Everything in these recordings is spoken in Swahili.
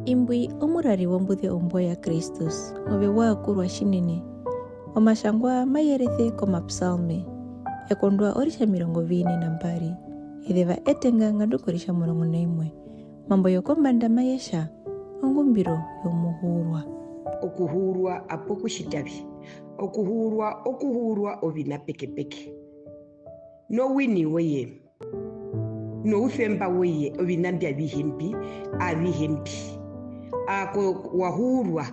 Imbwi omurari wombude ombo ya Kristus obe waakurwa shinene omashangwa mayerethe Omapsalme ekondwa orisha 22 edheva etenga ngandukorisha 11 mambo yokombanda mayesha ongumbiro yomuhurwa okuhurwa apo kushitabi okuhurwa ovina peke nowini weye noufemba weye ovina mbya avihembi ako wahurwa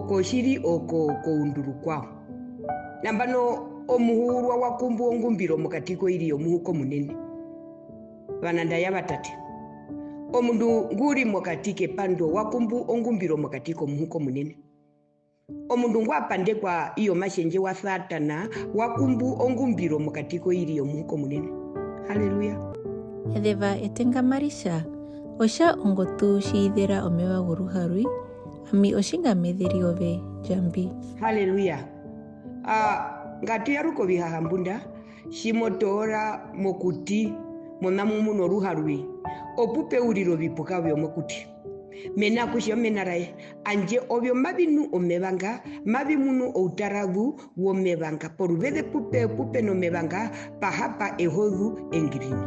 koshiri oko kounduru kwao nambano omuhurwa wakumbu ongumbiro mokatiko ili yomuhuko munene vananda ya batate omundu nguri mokatike pando wakumbu ongumbiro mokatiko muhuko munene omundu ngwapandekwa iyo mashenje wa satana wakumbu ongumbiro mokatiko ili yomuhuko munene. Haleluya. edheva etenga marisha osha ongotu shiidhera omewa guruharui ami oshinga medheri ove jambi. Haleluya. Ngatu yaruko bihahambunda shimotora mokuti monamumu no ruharui opupe uriro bipuka byo mokuti mena kushyo menaraye anje obyo mabinu omebanga mabimunu outarabu wo mebanga porubede pupe no mebanga pahapa ehodu engirini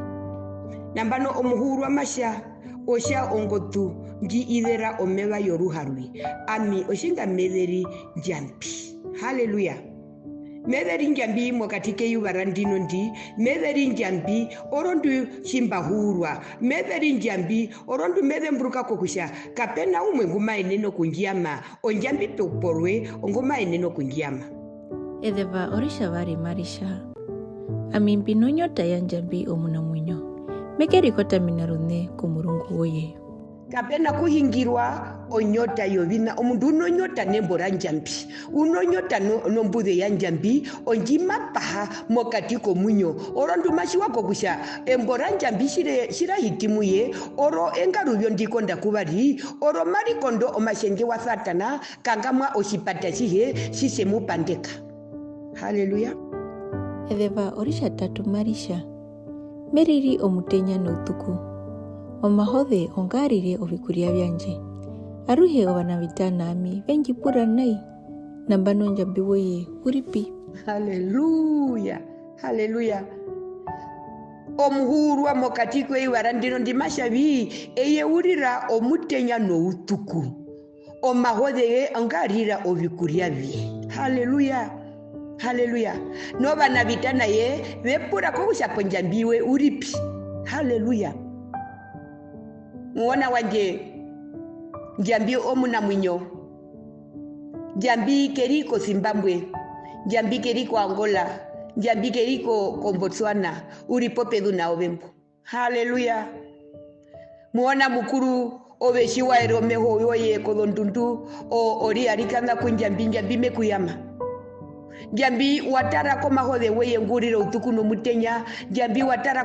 nambano omuhurwa masha osha ongotu ngi idera omeba yoruharui ami oshinga mederi jampi. Haleluya. Mederi njambi mwakatike yubarandino ndi mederi njambi orondu shimbahurwa mederi njambi orondu medembruka kokusha kapena umwe nguma eneno kungiama onjambi peporwe nguma eneno kungiama edheva orisha vari marisha ami mpino nyota ya njambi omunamwinyo mekerikota minarune kumurungu woye kapena kuhingirwa onyota yovina omundu unonyota nembora njambi unonyota nombude ya njambi onjima paha mokati komunyo orondu mashi wako kusha embora njambi shira hitimuye oro engaruvyo ndikonda kuvari oro marikondo omashenje wa satana kangamwa oshipata shihe shisemupandeka. Haleluya. edheva orisha tatu marisha meriri omutenya noutuku omahothe ongarire ovikuria byanje aruhe obanavitana ami venjipura nai nambano njambi woye uripi. Haleluya. Haleluya. Omuhurwa mokatiko iwarandino ndimashabi eye urira omutenya noutuku omahothe ongarira ovikuria bye. Haleluya. Haleluya. No banavitana ye vepura kokushapo njambiwe uripi. Haleluya. Muona wanje njambi omuna mwinyo njambi keriko Zimbabwe njambi keriko Angola njambi keriko Botswana uripo pedu na ovempo. Haleluya. Muona mukuru oveshiwa eromeho yoye kolondundu ori arikanga kunjambi mekuyama njambi watara ko mahode weye nguriro utuku no mutenya njambi watara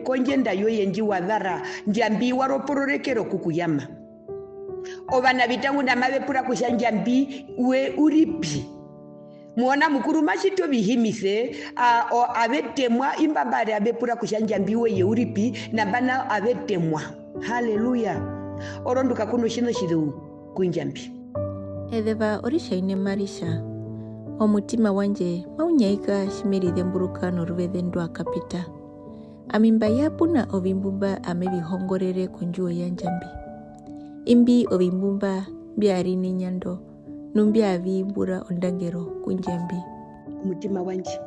konjenda yoye nji wadhara njambi waroporokero kukuyama obana bitangu na mabepura kusha njambi we uripi. Muona mukuru mashito bihimise abetemwa imbambare abepura kusha njambi weye uripi na bana abetemwa. Haleluya. Oronduka kuno shino shiru kunjambi edheva orisha ine marisha omutima wanje maunyaika shimerithe mburuka noruvede ndo akapita amimba yapuna ovimbumba amebihongorere konjuo ya njambi imbi ovimbumba byari ninyando numbya avimbura ondangero kunjambi omutima wanje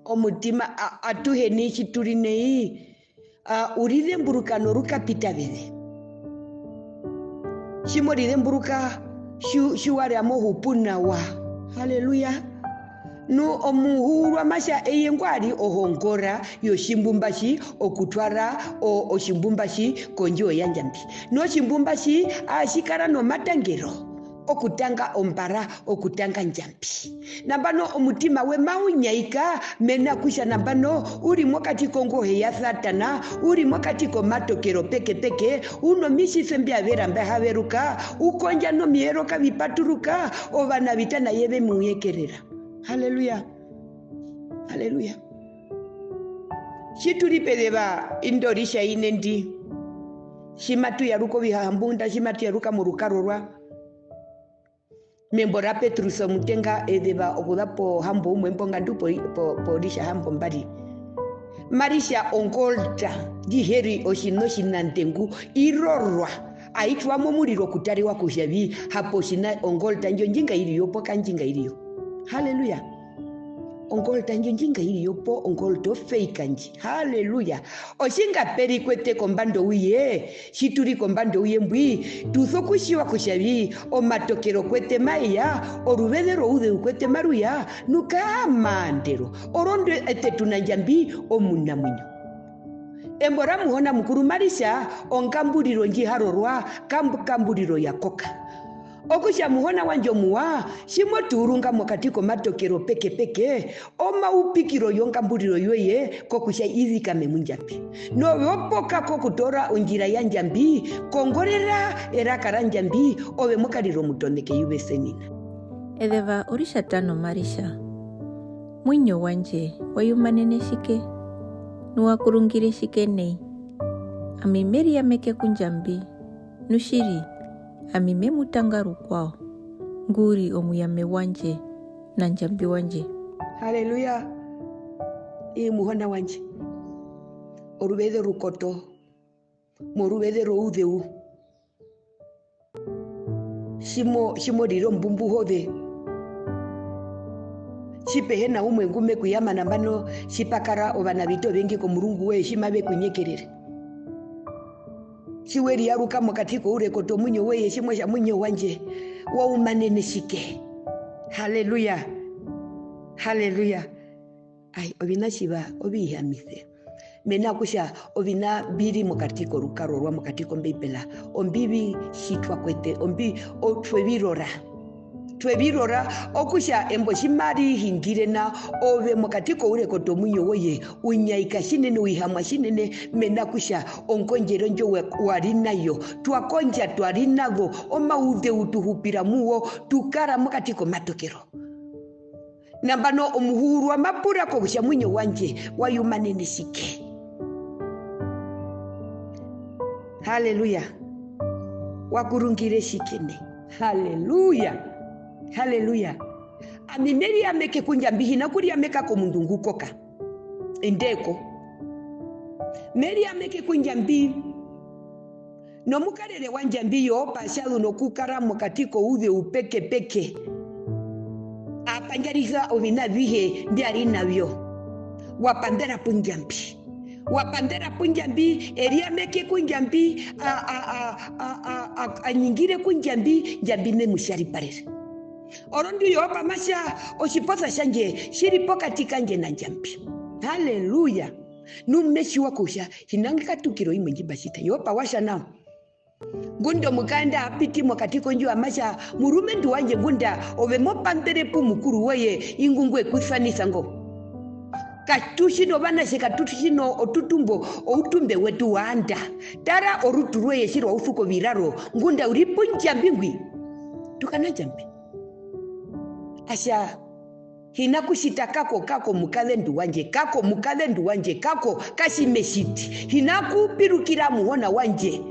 omutima atuhe nichi turine urithe mburuka norukapita vede shimorire mburuka shuwari amohupuna wa. Haleluya. No omuhurwa masha eyengwari ohongora yoshimbumbashi okutwara oshimbumbashi konjo ya njambi no shimbumbashi ashikara no matangero okutanga ombara okutanga njambi nambano omutima we maunyaika mena kusha nambano uri mwakati kongohe ya satana uri mwakati komatokero peke uno mishise mbyavera mbahaveruka ukonja no mieroka vipaturuka ovana vitana yeve muyekerera. Haleluya. Haleluya. Shituri pedeva indorisha inendi Shimatu yaruko bihambunda shimatu yaruka murukarorwa. Membora Petrus mutenga edeba okudapo hambo umwempo ngandu po lisha hambo mbali. Marisha ongolta diheri oshino shinantengu irorwa. Aitwa momuriro kutari wa kushabi hapo shina ongolta njinga iliyo poka njinga iliyo. Haleluya. Ongolta njinga iliyo po ongolto fake nji. Haleluya. Oshinga peri kwete kombando uye. Shituri kombando uye mbui. Tuthokushiwa kushabi. O matokero kwete maya. O rubedero ude kwete maruya. Nuka mandero. Orondo ete tunanjambi o munamwinyo. Embora muhona mukuru marisha onkamburiro njiharorwa kamburiro yakoka. Okusha muhona wanjomuwa shimo turunga mokatiko matokero peke oma upikiro yonkamburiro yoye kokusha izika memunjapi. No yopoka kokutora onjira ya njambi kongorera erakara njambi owe mukariro mutondeke yubesenina. Edeva orisha tano marisha. Mwinyo wanje wayumanene shike. Nuwakurungire shikenei. Amimeri ameke kunjambi. Nushiri. Amime mutangaru kwao. Nguri omuyame wanje. Na njambi wanje. Haleluya. Muhona wanje. Orubede rukoto. Morubede roudeu. Shimo riro mbumbu hode. Shipehena umwengume kuyama nambano shipakara obanabito bengi ko murungu we shimabe kunyekerere. Shiweri yaruka mokatiko ure koto munyo we shimo sha munyo wanje wa umanene shike. Haleluya. Haleluya. Ai obina shiba obihamise. Mena kusha obina biri mokatiko rukarorwa mokatiko mbipela. Ombibi shitwa kwete ombi otwebirora. Twebirora okusha emboshimari hingire na ove mokatiko ure koto munyo woye unyaika shinene uihamwa shinene mena kusha onkonjero njo warinayo twakonja twarinago oma ude utuhupira muwo tukara mokatiko matokero nambano omuhuru wa mapura kokusha munyo wanje wayumanene shike. Haleluya. Wakurungire shikene. Haleluya. Haleluya. Amimeri ameke kunjambi hina kuri ameka ko mundungu koka. Indeko. Meri ameke kunjambi. No mukarere wanjambi yo pashalu no kukara mokatiko ude upeke. Apanjariza ovina vihe ndiari navyo. Wapandera punjambi. Wapandera punjambi eria meke kunjambi anyingire kunjambi jambine mushari parere. Orondu yopa masha oshiposa shanje shiripo katika nje na njambi. Haleluya. Numeshi wakusha hinangika tukiro ime njibashita yopa washa nao. Gunda mukanda apiti mwakatiko nju amasha murume nduwanje gunda ove mopandere pu mukuru weye ingungwe kufanisa ngo. Katushino bana se katushino otutumbo outumbe wetu wanda. Tara oruturwe yeshiro ufuko viraro ngunda uripo njambi ngwi. Tukana jambi. Asha hinakushita kako mukalendu wanje kako kashimeshiti hinakupirukira muhona wanje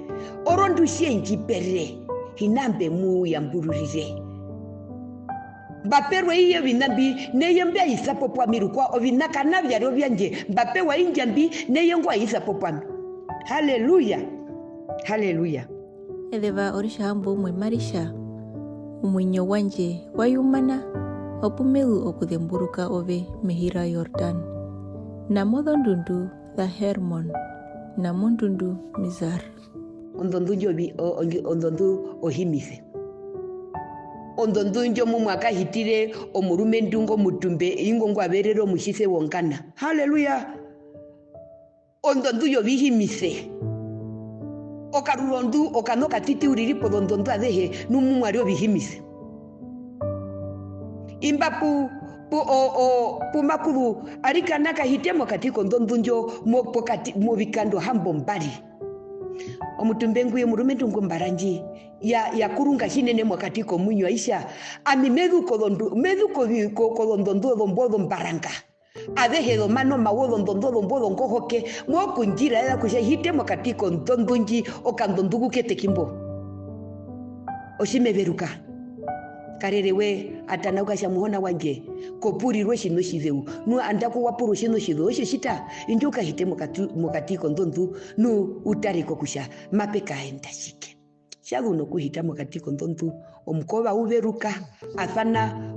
orondushe njipere hinambe mu yambururire baperwe iye binabi neyembe isa popwa mirukwa ovinaka navyaro byanje bapewa injambi neyengwa isa popwa. Haleluya. Haleluya. Edeva orisha hambo mwe marisha. Umwinyo wanje wayumana opumelu okudemburuka ove mehira Yordan. Namodondundu the Hermon. Namondundu Mizar. Ondondu njobi ondondu ohimise. Ondondu njo mumwaka hitire omurume ndungo mutumbe ingongo aberero mushise wonkana. Haleluya. Ondondu yobihimise. Okarurondu okanoka titi uriripo dondondu adehe numumwari obihimise. Imbapu pumakuru arikanaka hitemo katiko ndondunjo mobikando hambo mbali. Omutumbengu ye murume ndungo mbaranji ya kurunga shinene mwakatiko munyo aisha ami medu kolondu kolondondu lombodo mbaranga. adehedo mano mawodo ndondodo mbodo ngohoke mwoko njira ya kushahite mwakatiko ndondunji okandondugu kete kimbo oshimeveruka karerewe atanauka shamuhona wanje kopurirwe shino shiveu nu andako wapuru shino shiveu osho shita injuka hite mwakatiko ndondu nu utariko kusha mapeka enda shike shaguno kuhita mwakatiko ndondu omukova uveruka athana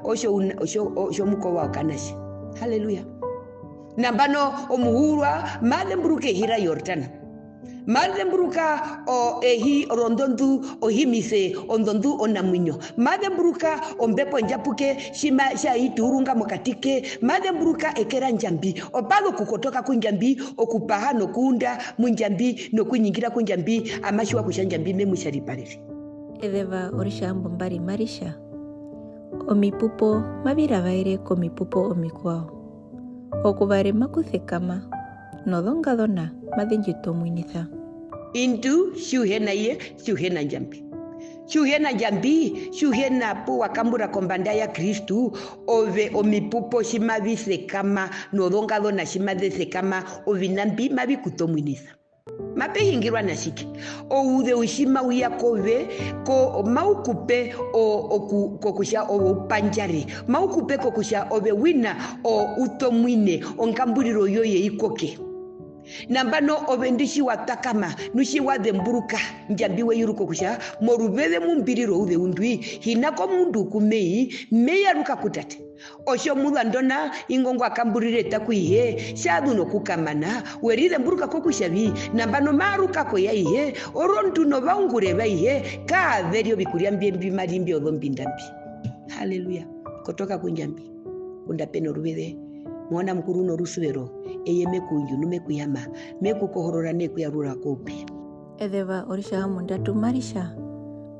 osho mukova okanashi. Haleluya. Nambano omuhurwa madembruke hira Yordana madembruka ehi rondondu ohimise ondondu onamwinyo madembruka ombepo njapuke shima shaiturunga mokatike madembruka ekera njambi opado kukotoka kunjambi okupaha nokunda munjambi nokunyingira kunjambi amashiwa kushanjambi memushariparere edeva orishambo mbari marisha omipupo mavirabaire komipupo omikwao okuvare makuthekama nodhongadhona madhinjitomwinitha intu shuhena ye shuhena njambi shuhena po wakambura kombanda ya Kristu ove omipupo shimavisekama nodhongadhona shimavisekama ovinambi mavikutomwinitha mapehingirwa nashike oude ushima uyakove ko maukupe kokusha opanjare maukupe kokusha ove wina utomwine onkamburiro yoye ikoke nambano ove ndishi watakama nushi wadhemburuka njambiwe yuruko kusha moruveve mumbiriro ude undwi hinako mundu kumei meyaruka kutate osho mulandona ingongo akamburire takuihe shadu nokukamana werire mburuka kokushavi nambano maruka koyaihe orontu no vaungure vaihe kaverio bikuria mbembi malimbi odhombindambi. Haleluya. Kotoka kunjambi undapeno ruvede mwana mkuru no rusuvero eye mekunju numekuyama mekukohorora nekuyarura kope edeva orisha mundatu marisha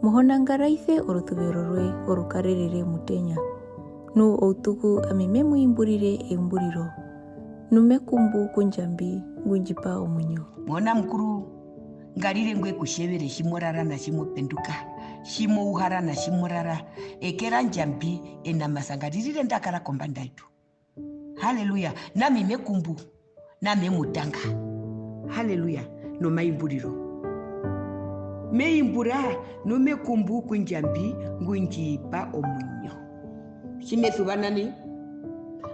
muhonangaraithe orutuvero rwe orukarerere mutenya nu outuku amimemu imburire emburiro numekumbu kunjambi ngunjipa omunyo mwana mkuru ngarire ngwe kushevere shimorara na shimopenduka shimo uhara na shimorara ekera njambi enamasangaririre ndakara kombanda itu. Haleluya. Nami mekumbu nami mutanga. Haleluya. No maimburiro meimbura no mekumbu kunjambi ngunjipa omunyo shimethubanani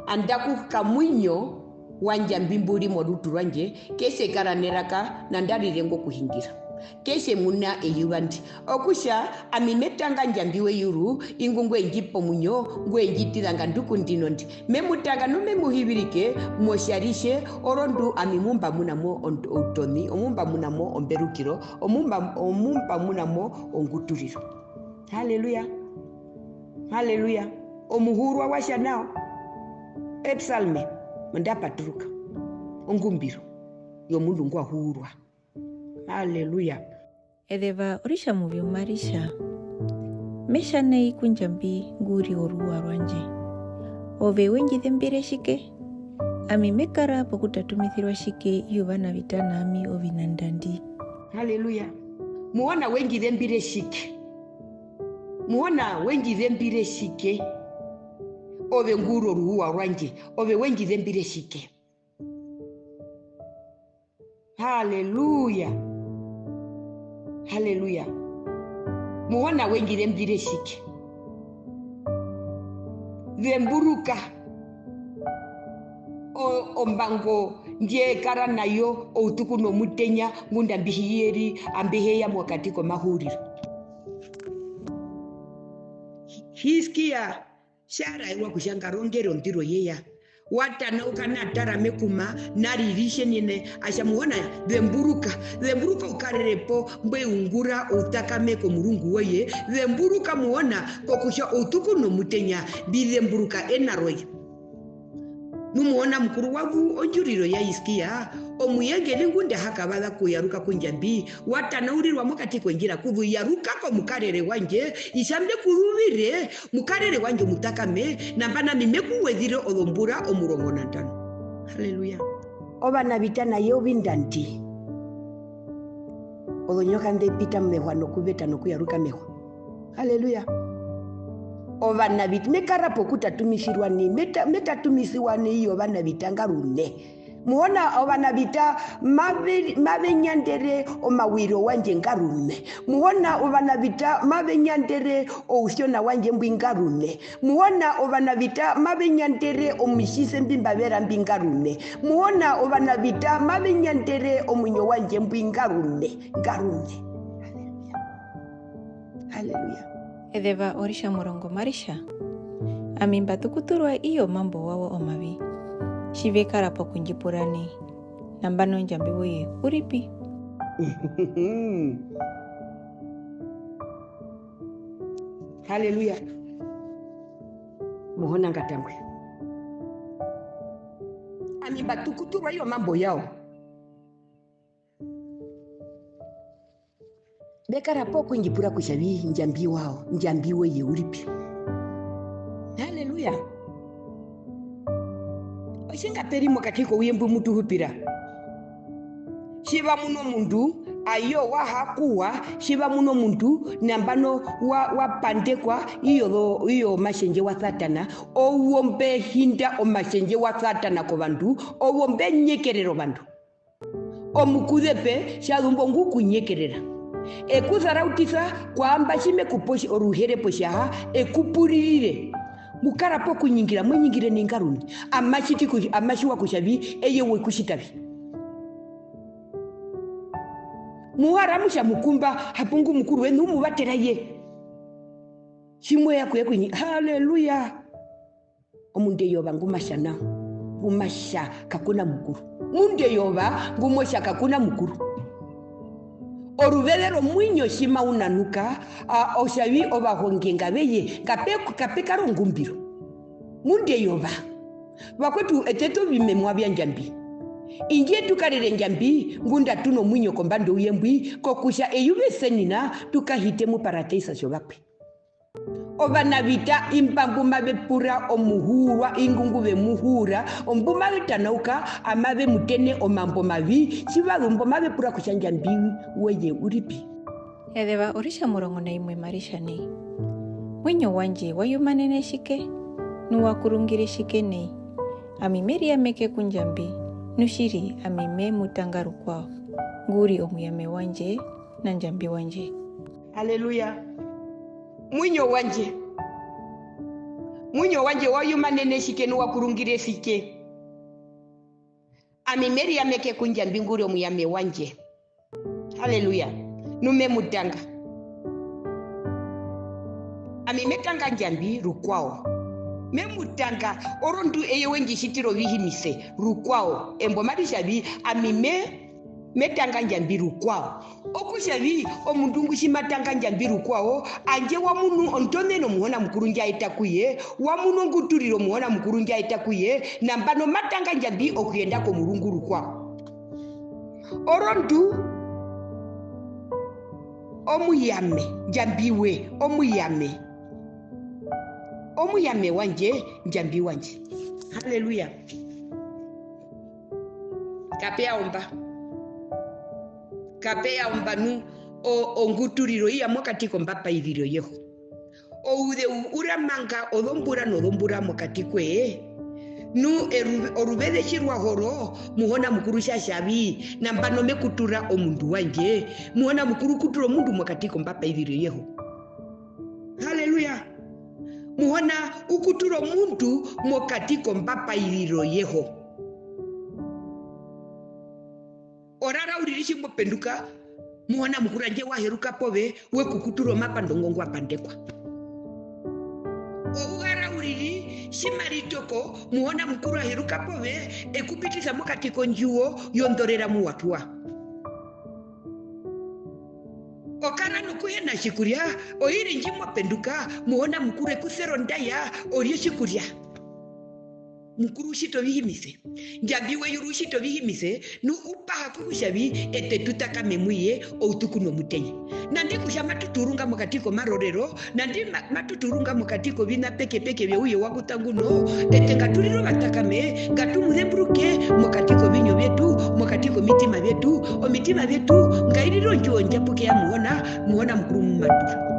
andaku kamwinyo wanjambi mburi morutu rwanje kese karaneraka nandarire ngo kuhingira kese muna eyubandi okusha amimetanga njambiwe yuru ingungwe njipo munyo ngwe njitiranga nduku ndinondi memutanga no memuhibirike mosharishe orondu amimumba munamo otoni omumba munamo omberukiro omumba munamo onguturiro. Haleluya. Haleluya. Omuhurwa washanao Omapsalme mandapaturuka ongumbiro yomundu ngwa hurwa. Haleluya. edeva orisha muvi marisha meshanei kunjambi nguri oruwa rwanje ove wenjithembire shike ami mekara pokutatumithirwa shike yuvana vitana ami ovinandandi. Haleluya. Muona wenjithembire shike muona wenjithembire shike ove nguru oruwa rwanje ove wenjithembire shike. Haleluya. Haleluya. Muona wengire mbire shike vemburuka ombango nje kara nayo outuku no mutenya ngunda mbihiyeri ambeheya mwakatiko mahuriro hiskia shara iwa kushangarongero ndiro yeya watana ukanatara mekuma naririshe nene ashamuhona vemburuka ukarerepo mbwe ungura utakameko murungu weye vemburuka muona kokusha utuku no mutenya bivemburuka enaroye numuona mkuru wavu onjuriro ya iskia omuyengeli ngunda hakabala kuyaruka kunjambi watanaurirwa mukati kwenjira kuvu yaruka ko mukarere wanje ishambe kuruvire mukarere wanje mutakame nambana mimekuwedhire olombura omurongo nantano. Haleluya. Obana bitana yobindanti olonyoka ndepita mehwa nokubeta nokuyaruka mehwa. Haleluya. ovana vita mekarapo kutatumishirwani metatumisiwani iyo vana vita ngarume muona ovana vita mavenyandere omawiro wanje ngarume muona ovana vita mavenyandere ousiona wanje mbwi ngarume muona ovana vita mavenyandere omishise mbimbavera mbi ngarume muona ovana vita mavenyandere omunyo wanje mbwi ngarume haleluya Edeva orisha morongo marisha. Amimba tukuturwa iyo mambo wawo omavi. Shivekara po kunjipurani. Nambano njambi woye uripi. Haleluya. Muhona ngatambwe. Amimba tukuturwa iyo mambo yao. Bekara po kunjipura kushavi njambi wao, njambi woye uripi. Haleluya. Oshinga perimo katiko uyembu mutu hupira. Shiva muno mundu ayo wahakuwa shiva muno mundu nambano wapandekwa iyo mashenje wa satana owombe hinda o mashenje wa satana ko bandu owombe nyekerero bandu omukudepe shadumbo ngukunyekerera ekuzarautisa kwamba shime kuposhi oruhere poshaha ekupurire mukara po kunyingira mwenyingire ningaruni amashiwa kushavi eyewe kushitavi muharamusha mukumba hapungu mukuru wenu mubatera ye shimwe yako yekunyi haleluya omunde yoba ngumashana ngumasha kakuna mukuru munde yoba ngumosha kakuna mukuru oruvelero mwinyo shima unanuka oshavi obahongenga beye kapekaro ngumbiro munde yoba bakwetu eteto bimemwa byanjambi inje tukarere njambi ngunda tuno mwinyo kombando uyembwi kokusha eyube senina tukahite mu paradisa shobakwe obana vita impambu mabe pura omuhurwa ingungu be muhura ombuma bitanauka amabe mutene omambo mavi shibalumbo mabe pura kushanja mbiwi weye uripi Edeva orisha morongo na imwe marisha ni mwinyo wanje wayumanene shike nuwakurungire shike ne amimeri ameke kunjambi nushiri amime mutangaru kwao nguri omuyame wanje na njambi wanje haleluya mwinyo wanje wayumanene shike nuwakurungire shike amimeri ameke kunjambi nguri omuyame wanje haleluya nume mutanga amimetanga njambi rukwao memutanga orondu eyewe ngishitiro vihimise rukwao embo marishavi amime metanga njambi rukwao okushavi omundu ngushimatanga njambi rukwao anje wa munu ontoneno muhona mukuru njaita kuye wa munu nguturiro muhona mukuru njaita kuye nambano matanga njambi okuyenda ko murungu rukwao orondu omuyame njambiwe omuyame wanje njambi wanje haleluya kapea omba nu onguturiro iya mokatiko mbapa iviro yeho oude uramanga odombura mokatikwe nu orubede shirwa horo muhona mukuru shashavi nambano mekutura omundu wanje muhona mukuru kutura omundu mokatiko mbapa iviro yeho haleluya muhona ukutura omundu mokatiko mbapa iviro yeho orara uririshi mopenduka muhona mukuru anje waheruka pove wekukutura omapandongo ngwapandekwa ouhara uriri shimaritoko muhona mukuru aheruka pove ekupitisa mokatiko njuo yondorera muwatua okara nokuyena shikuria oiri njimo penduka muhona mukuru ekusero ndaya orie shikuria mukuru ushito vihimise njambiwe yuru ushito vihimise nu upaha kukushavi ete tutakame muye outukuno mutenye nandi kusha matuturunga mokatiko marorero nandi matuturunga mokatiko vina peke vya uye wakutanguno ete ngaturiro batakame ngatumurembruke mokatiko vinyo vyetu mokatiko mitima vyetu omitima vyetu ngairiro njuo njapuke ya muhona mukuru mumadura